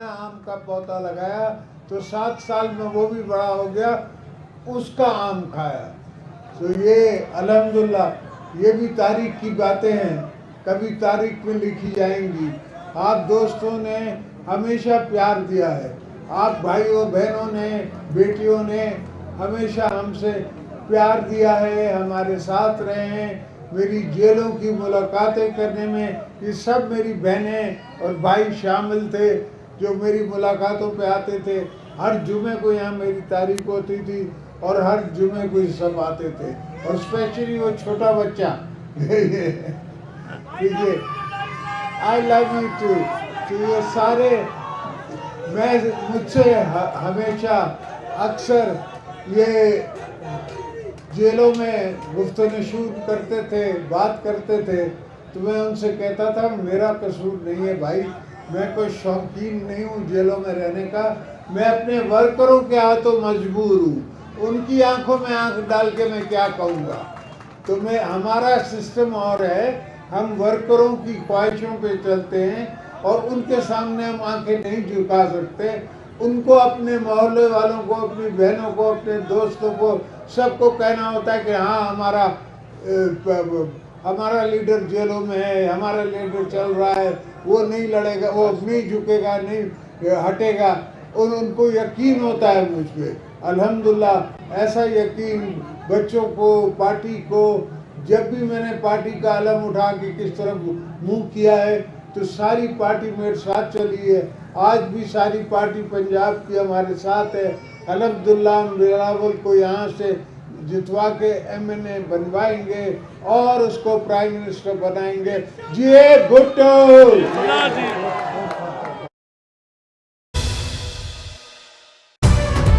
आम का पौधा लगाया तो 7 साल में वो भी बड़ा हो गया, उसका आम खाया। तो ये अल्हम्दुलिल्लाह ये भी तारीख की बातें हैं, कभी तारीख में लिखी जाएंगी। आप दोस्तों ने हमेशा प्यार दिया है, आप भाइयों बहनों ने बेटियों ने हमेशा हमसे प्यार दिया है, हमारे साथ रहे हैं। मेरी जेलों की मुलाकातें करने में ये सब मेरी बहनें और भाई शामिल थे जो मेरी मुलाकातों पे आते थे। हर जुमे को यहाँ मेरी तारीख होती थी और हर जुमे को ये सब आते थे, और स्पेशली वो छोटा बच्चा ठीक है, आई लव यू टू। तो ये सारे मैं मुझसे हमेशा अक्सर ये जेलों में गुफ्तगू नशूर करते थे, बात करते थे, तो मैं उनसे कहता था मेरा कसूर नहीं है भाई, मैं कोई शौकीन नहीं हूँ जेलों में रहने का, मैं अपने वर्करों के हाथों मजबूर हूँ, उनकी आंखों में आंख डाल के मैं क्या कहूँगा। तो मैं हमारा सिस्टम और है, हम वर्करों की ख्वाहिशों पे चलते हैं और उनके सामने हम आंखें नहीं झुका सकते। उनको अपने मोहल्ले वालों को, अपनी बहनों को, अपने दोस्तों को, सबको कहना होता है कि हाँ हमारा लीडर जेलों में है, हमारा लीडर चल रहा है, वो नहीं लड़ेगा, वो नहीं झुकेगा, नहीं हटेगा, और उनको यकीन होता है मुझ पर। अल्हम्दुलिल्लाह ऐसा यकीन बच्चों को, पार्टी को, जब भी मैंने पार्टी का अलम उठा के किस तरफ मुंह किया है तो सारी पार्टी मेरे साथ चली है। आज भी सारी पार्टी पंजाब की हमारे साथ है। अल्हम्दुलिल्लाह हम बिलावल को यहाँ से जितवा के एमएनए बनवाएंगे और उसको प्राइम मिनिस्टर बनाएंगे। जी भुट्टो।